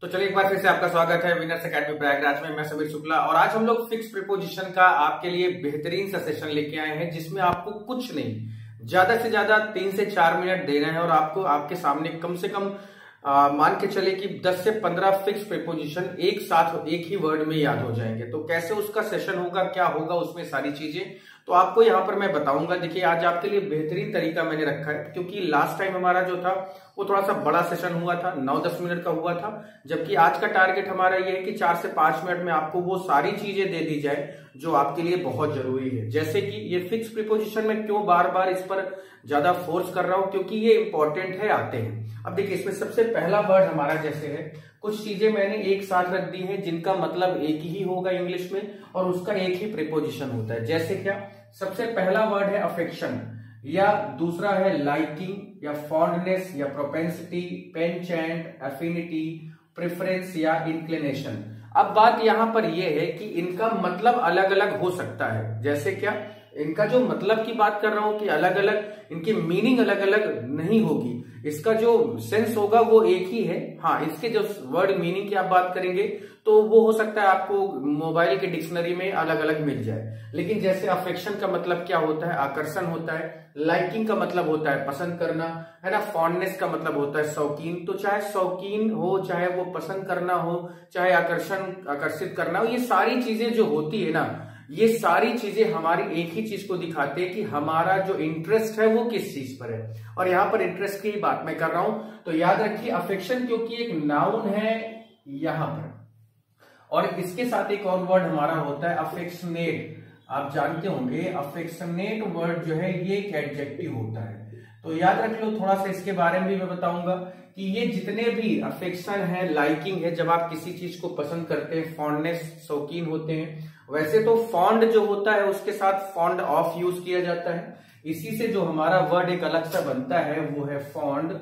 तो चलिए एक बार फिर से आपका स्वागत है विनर्स एकेडमी प्रयागराज में। मैं समीर शुक्ला और आज हम लोग फिक्स प्रीपोजिशन का आपके लिए बेहतरीन सा सेशन लेके आए हैं, जिसमें आपको कुछ नहीं ज्यादा से ज्यादा 3 से 4 मिनट देना है और आपको आपके सामने कम से कम मान के चले कि 10 से 15 फिक्स प्रीपोजिशन एक साथ एक ही वर्ड में याद हो जाएंगे। तो कैसे उसका सेशन होगा, क्या होगा उसमें सारी चीजें तो आपको यहाँ पर मैं बताऊंगा। देखिए आज आपके लिए बेहतरीन तरीका मैंने रखा है, क्योंकि लास्ट टाइम हमारा जो था वो थोड़ा सा बड़ा सेशन हुआ था, 9-10 मिनट का हुआ था, जबकि आज का टारगेट हमारा ये है कि 4 से 5 मिनट में आपको वो सारी चीजें दे दी जाए जो आपके लिए बहुत जरूरी है। जैसे कि ये फिक्स प्रीपोजिशन में क्यों बार बार इस पर ज्यादा फोर्स कर रहा हूं, क्योंकि ये इंपॉर्टेंट है, आते हैं। अब देखिए इसमें सबसे पहला वर्ड हमारा जैसे है, कुछ चीजें मैंने एक साथ रख दी हैं जिनका मतलब एक ही होगा इंग्लिश में और उसका एक ही प्रीपोजिशन होता है। जैसे क्या, सबसे पहला वर्ड है अफेक्शन, या दूसरा है लाइकिंग या फॉन्डनेस या प्रोपेंसिटी, पेनचेंट, एफिनिटी, प्रेफरेंस या इंक्लिनेशन। अब बात यहां पर यह है कि इनका मतलब अलग अलग हो सकता है। जैसे क्या, इनका जो मतलब की बात कर रहा हूं कि अलग अलग, इनकी मीनिंग अलग अलग नहीं होगी, इसका जो सेंस होगा वो एक ही है। हाँ, इसके जो वर्ड मीनिंग की आप बात करेंगे तो वो हो सकता है आपको मोबाइल के डिक्शनरी में अलग अलग मिल जाए। लेकिन जैसे अफेक्शन का मतलब क्या होता है, आकर्षण होता है। लाइकिंग का मतलब होता है पसंद करना, है ना। फॉन्डनेस का मतलब होता है शौकीन। तो चाहे शौकीन हो, चाहे वो पसंद करना हो, चाहे आकर्षित करना हो, ये सारी चीजें जो होती है ना, ये सारी चीजें हमारी एक ही चीज को दिखाते हैं कि हमारा जो इंटरेस्ट है वो किस चीज पर है। और यहाँ पर इंटरेस्ट की बात मैं कर रहा हूं, तो याद रखिए अफेक्शन क्योंकि एक नाउन है यहां पर, और इसके साथ एक और वर्ड हमारा होता है अफेक्शनेट। आप जानते होंगे अफेक्शनेट वर्ड जो है ये एक एडजेक्टिव होता है। तो याद रख लो, थोड़ा सा इसके बारे में भी मैं बताऊंगा कि ये जितने भी अफेक्शन है, लाइकिंग है, जब आप किसी चीज को पसंद करते हैं, फॉन्डनेस शौकीन होते हैं। वैसे तो फॉन्ड जो होता है उसके साथ फॉन्ड ऑफ यूज किया जाता है, इसी से जो हमारा वर्ड एक अलग सा बनता है वो है फॉन्ड।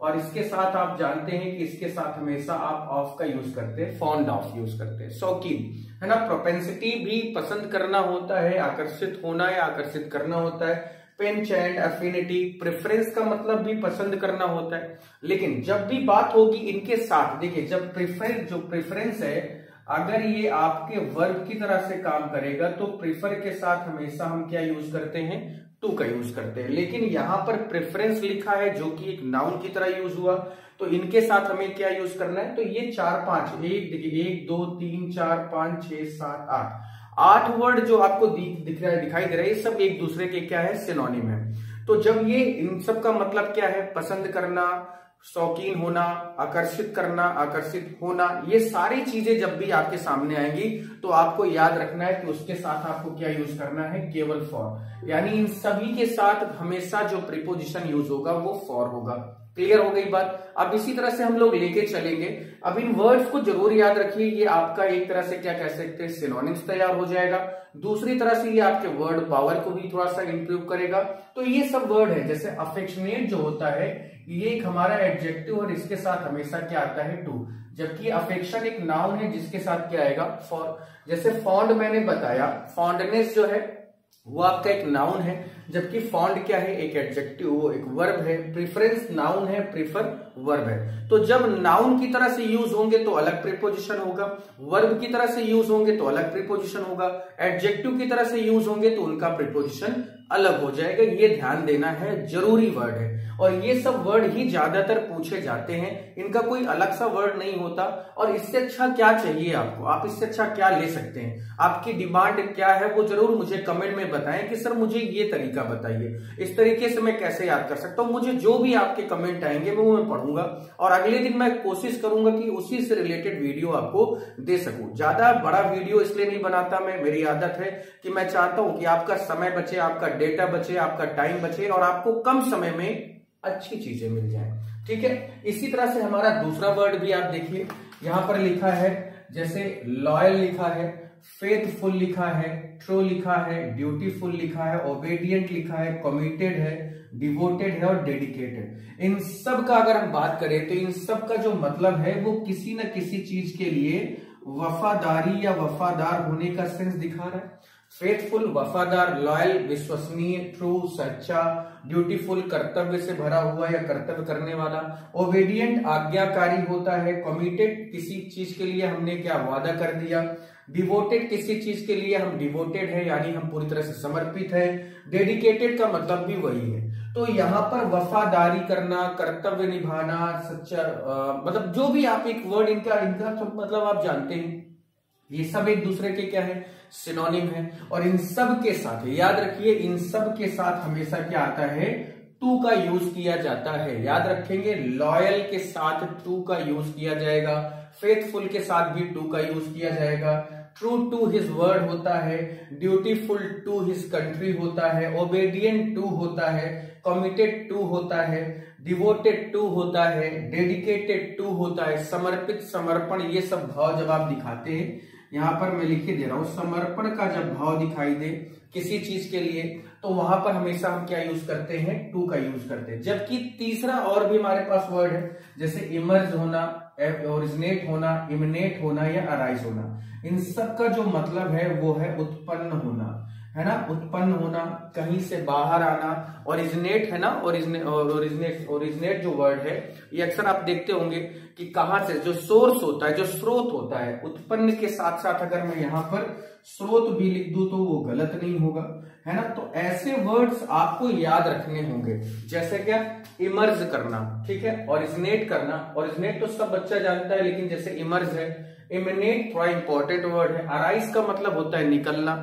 और इसके साथ आप जानते हैं कि इसके साथ हमेशा आप ऑफ का यूज करते हैं, फॉन्ड ऑफ यूज करते हैं, शौकीन, है ना। प्रोपेंसिटी भी पसंद करना होता है, आकर्षित होना या आकर्षित करना होता है। पेनचेंट, एफिनिटी, प्रेफरेंस का मतलब भी पसंद करना होता है। लेकिन जब भी बात होगी इनके साथ, देखिए जब प्रेफरेंस है, अगर ये आपके वर्ब की तरह से काम करेगा तो प्रेफर के साथ हमेशा हम क्या यूज करते हैं, टू का यूज करते हैं। लेकिन यहां पर प्रेफरेंस लिखा है जो कि एक नाउन की तरह यूज हुआ, तो इनके साथ हमें क्या यूज करना है, तो ये 4-5, देखिए 1 2 3 4 5 6 7 8 वर्ड जो आपको दिखाई दे रहे हैं, ये सब एक दूसरे के क्या है, सिनोनिम है। तो जब ये इन सब का मतलब क्या है, पसंद करना, शौकीन होना, आकर्षित करना, आकर्षित होना, ये सारी चीजें जब भी आपके सामने आएंगी तो आपको याद रखना है कि उसके साथ आपको क्या यूज करना है, केवल फॉर। यानी इन सभी के साथ हमेशा जो प्रीपोजिशन यूज होगा वो फॉर होगा। क्लियर हो गई बात। अब इसी तरह से हम लोग लेके चलेंगे। अब इन वर्ड्स को जरूर याद रखिए, ये आपका एक तरह से क्या कह सकते हैं, सिनोनिम्स तैयार हो जाएगा। दूसरी तरह से ये आपके वर्ड पावर को भी थोड़ा सा इंप्रूव करेगा। तो ये सब वर्ड है, जैसे अफेक्शनेट जो होता है ये एक हमारा एडजेक्टिव और इसके साथ हमेशा क्या आता है, टू। जबकि अफेक्शन एक नाउन है जिसके साथ क्या आएगा, फॉर। जैसे फॉन्ड मैंने बताया, फॉन्डनेस जो है वो आपका एक नाउन है, जबकि फॉन्ड क्या है, एक एडजेक्टिव, वो एक वर्ब है। प्रेफरेंस नाउन है, प्रेफर वर्ब है। तो जब नाउन की तरह से यूज होंगे तो अलग प्रीपोजिशन होगा, वर्ब की तरह से यूज होंगे तो अलग प्रीपोजिशन होगा, एडजेक्टिव की तरह से यूज होंगे तो उनका प्रीपोजिशन अलग हो जाएगा। ये ध्यान देना है, जरूरी वर्ड है। और ये सब वर्ड ही ज्यादातर पूछे जाते हैं, इनका कोई अलग सा वर्ड नहीं होता। और इससे अच्छा क्या चाहिए आपको, आप इससे अच्छा क्या ले सकते हैं, आपकी डिमांड क्या है, वो जरूर मुझे कमेंट में बताएं कि सर मुझे ये तरीका बताइए, इस तरीके से मैं कैसे याद कर सकता हूं। मुझे जो भी आपके कमेंट आएंगे वो मैं पढ़ूंगा और अगले दिन मैं कोशिश करूंगा कि उसी से रिलेटेड वीडियो आपको दे सकूं। ज्यादा बड़ा वीडियो इसलिए नहीं बनाता मैं, मेरी आदत है कि मैं चाहता हूं कि आपका समय बचे, आपका डेटा बचे, आपका टाइम बचे और आपको कम समय में अच्छी चीजें मिल जाएं। ठीक है। इसी तरह से हमारा दूसरा वर्ड भी आप देखिए, यहां पर लिखा है, जैसे लॉयल लिखा है, फेथफुल लिखा है, ट्रू लिखा है, ड्यूटीफुल लिखा है, ओबेडिएंट लिखा है, कमिटेड है, डिवोटेड है और डेडिकेटेड। इन सब का अगर हम बात करें तो इन सब का जो मतलब है वो किसी न किसी चीज के लिए वफादारी या वफादार होने का सेंस दिखा रहा है। फेथफुल वफादार, लॉयल विश्वसनीय, ट्रू सच्चा, ड्यूटीफुल कर्तव्य से भरा हुआ या कर्तव्य करने वाला, ओबेडिएंट आज्ञाकारी होता है, कमिटेड किसी चीज के लिए हमने क्या वादा कर दिया, डिवोटेड किसी चीज के लिए हम डिवोटेड है यानी हम पूरी तरह से समर्पित है, डेडिकेटेड का मतलब भी वही है। तो यहाँ पर वफादारी करना, कर्तव्य निभाना, सच्चा मतलब जो भी आप एक वर्ड इनका मतलब आप जानते हैं, ये सब एक दूसरे के क्या है, सिनोनिम है। और इन सब के साथ याद रखिए, इन सब के साथ हमेशा क्या आता है, टू का यूज किया जाता है। याद रखेंगे, लॉयल के साथ टू का यूज किया जाएगा, फेथफुल के साथ भी टू का यूज किया जाएगा, ट्रू टू हिज वर्ड होता है, ड्यूटीफुल टू हिज कंट्री होता है, ओबेडिएंट टू होता है, कमिटेड टू होता है, डिवोटेड टू होता है, डेडिकेटेड टू होता है, समर्पित, समर्पण, ये सब भाव जब आप दिखाते हैं, यहां पर मैं लिख के दे रहा हूं, समर्पण का जब भाव दिखाई दे किसी चीज के लिए तो वहां पर हमेशा हम क्या यूज करते हैं, टू का यूज करते हैं। जबकि तीसरा और भी हमारे पास वर्ड है, जैसे इमर्ज होना, ओरिजिनेट होना, इमिनेट होना या अराइज होना, इन सब का जो मतलब है वो है उत्पन्न होना, है ना, उत्पन्न होना, कहीं से बाहर आना। ओरिजिनेट है ना, ओरिजिनेट जो वर्ड है ये अक्सर आप देखते होंगे कि कहां से, जो सोर्स होता है, जो स्रोत होता है, उत्पन्न के साथ साथ अगर मैं यहां पर स्रोत भी लिख दूं तो वो गलत नहीं होगा, है ना। तो ऐसे वर्ड्स आपको याद रखने होंगे, जैसे क्या, इमर्ज करना, ठीक है, ओरिजिनेट करना, ओरिजिनेट तो सब बच्चा जानता है, लेकिन जैसे इमर्ज है, इमिनेट थोड़ा इंपॉर्टेंट वर्ड है, अराइज का मतलब होता है निकलना।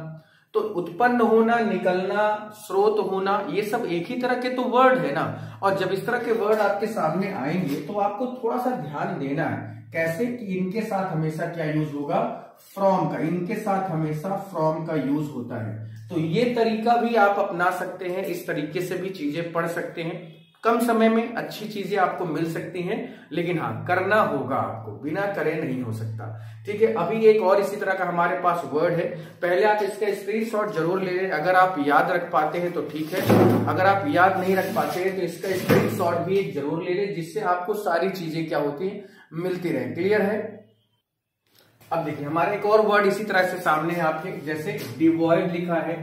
तो उत्पन्न होना, निकलना, स्रोत होना, ये सब एक ही तरह के तो वर्ड है ना। और जब इस तरह के वर्ड आपके सामने आएंगे तो आपको थोड़ा सा ध्यान देना है, कैसे कि इनके साथ हमेशा क्या यूज होगा, फ्रॉम का, इनके साथ हमेशा फ्रॉम का यूज होता है। तो ये तरीका भी आप अपना सकते हैं, इस तरीके से भी चीजें पढ़ सकते हैं। कम समय में अच्छी चीजें आपको मिल सकती हैं, लेकिन हाँ करना होगा आपको, बिना करे नहीं हो सकता, ठीक है। अभी एक और इसी तरह का हमारे पास वर्ड है, पहले आप इसका स्क्रीनशॉट जरूर ले लें, अगर आप याद रख पाते हैं तो ठीक है, अगर आप याद नहीं रख पाते हैं तो इसका स्क्रीनशॉट भी एक जरूर ले लें, जिससे आपको सारी चीजें क्या होती है, मिलती रहे। क्लियर है। अब देखिए हमारा एक और वर्ड इसी तरह से सामने है आपके, जैसे डिवॉइड लिखा है,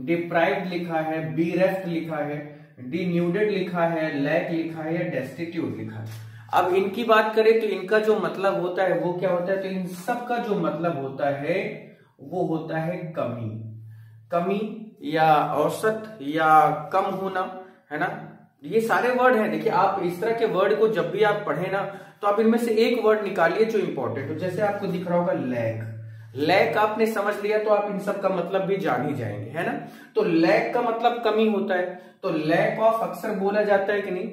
डिप्राइव्ड लिखा है, बीरेफ्ट लिखा है, डिन्यूडेड लिखा है, लैक लिखा है या डेस्टिट्यूट लिखा है। अब इनकी बात करें तो इनका जो मतलब होता है वो क्या होता है, तो इन सब का जो मतलब होता है वो होता है कमी, कमी या औसत या कम होना, है ना। ये सारे वर्ड हैं। देखिए आप इस तरह के वर्ड को जब भी आप पढ़े ना तो आप इनमें से एक वर्ड निकालिए जो इंपॉर्टेंट हो, जैसे आपको दिख रहा होगा लैक, लैक आपने समझ लिया तो आप इन सब का मतलब भी जान ही जाएंगे, है ना। तो लैक का मतलब कमी होता है, तो लैक ऑफ अक्सर बोला जाता है कि नहीं,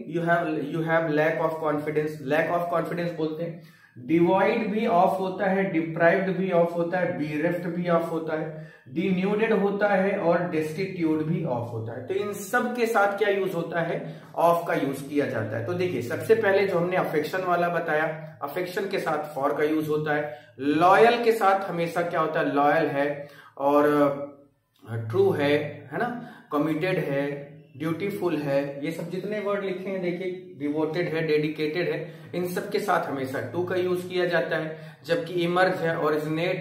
you have lack of confidence, lack of confidence बोलते हैं। डिवॉइड भी ऑफ होता है, डिप्राइव्ड भी ऑफ होता है, बीरेफ्ट भी ऑफ होता है, डिन्यूडेड होता है और डेस्टिट्यूट भी ऑफ होता है। तो इन सब के साथ क्या यूज होता है, ऑफ का यूज किया जाता है। तो देखिए सबसे पहले जो हमने अफेक्शन वाला बताया, अफेक्शन के साथ फॉर का यूज होता है। लॉयल के साथ हमेशा क्या होता है, लॉयल है और ट्रू है ना, कमिटेड है, ड्यूटीफुल है, ये सब जितने वर्ड लिखे हैं देखिए, डिवोटेड है, डेडिकेटेड है, इन सब के साथ हमेशा टू का यूज किया जाता है। जबकि इमर्ज है, ओरिजिनेट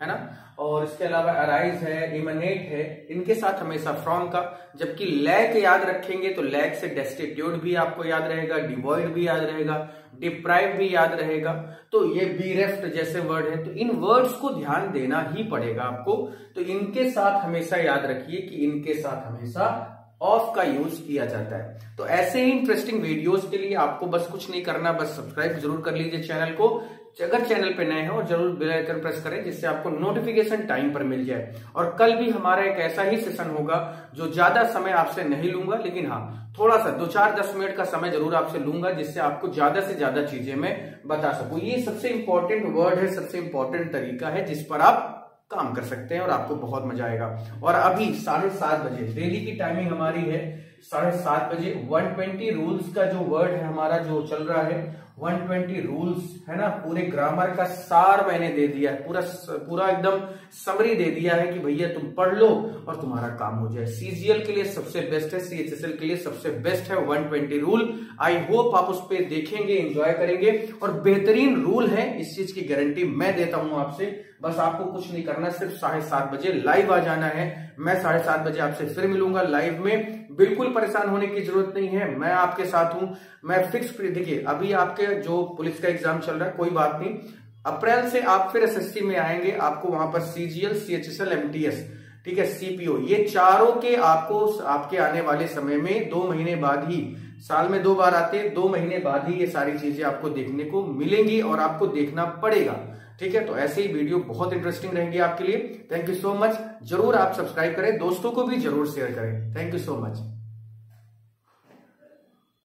है ना, और इसके अलावा अराइज है, इमनेट है, इनके साथ हमेशा फ्रॉम का। जबकि लैक याद रखेंगे तो लैक से डेस्टिट्यूट भी आपको याद रहेगा, डिवॉइड भी याद रहेगा, डिप्राइव भी याद रहेगा। तो ये बीरेफ्ट जैसे वर्ड है, तो इन वर्ड्स को ध्यान देना ही पड़ेगा आपको। तो इनके साथ हमेशा याद रखिए कि इनके साथ हमेशा ऑफ का यूज किया जाता है। तो ऐसे ही इंटरेस्टिंग वीडियोस के लिए आपको बस कुछ नहीं करना, बस सब्सक्राइब जरूर कर लीजिए चैनल को, अगर चैनल पे नए हैं, और जरूर बेल आइकन प्रेस करें जिससे आपको नोटिफिकेशन टाइम पर मिल जाए। और कल भी हमारा एक ऐसा ही सेशन होगा जो ज्यादा समय आपसे नहीं लूंगा, लेकिन हाँ थोड़ा सा 2-4-10 मिनट का समय जरूर आपसे लूंगा, जिससे आपको ज्यादा से ज्यादा चीजें मैं बता सकूं। ये सबसे इंपॉर्टेंट वर्ड है, सबसे इंपॉर्टेंट तरीका है जिस पर आप काम कर सकते हैं और आपको बहुत मजा आएगा। और अभी 7:30 बजे डेली की टाइमिंग हमारी है, 7:30 बजे 120 रूल्स का जो वर्ड है हमारा जो चल रहा है 120 रूल्स है ना, पूरे ग्रामर का सार मैंने दे दिया है, पूरा एकदम समरी दे दिया है कि भैया तुम पढ़ लो और तुम्हारा काम हो जाए। सीजीएल के लिए सबसे बेस्ट है, सीएचएसएल के लिए सबसे बेस्ट है 120 रूल। आई होप आप उस पर देखेंगे, एंजॉय करेंगे और बेहतरीन रूल है, इस चीज की गारंटी मैं देता हूं आपसे। बस आपको कुछ नहीं करना, सिर्फ 7:30 बजे लाइव आ जाना है। मैं 7:30 बजे आपसे फिर मिलूंगा लाइव में। बिल्कुल परेशान होने की जरूरत नहीं है, मैं आपके साथ हूं। मैं फिक्स, देखिए अभी आपके जो पुलिस का एग्जाम चल रहा है, कोई बात नहीं, अप्रैल से आप फिर एसएससी में आएंगे, आपको वहां पर सीजीएल, सीएचएसएल, एमटीएस, ठीक है, सीपीओ, ये चारों के आपको आपके आने वाले समय में 2 महीने बाद ही, साल में 2 बार आते हैं, 2 महीने बाद ही ये सारी चीजें आपको देखने को मिलेंगी और आपको देखना पड़ेगा, ठीक है। तो ऐसे ही वीडियो बहुत इंटरेस्टिंग रहेंगे आपके लिए। Thank you so much. जरूर आप सब्सक्राइब करें, दोस्तों को भी जरूर शेयर करें। Thank you so much.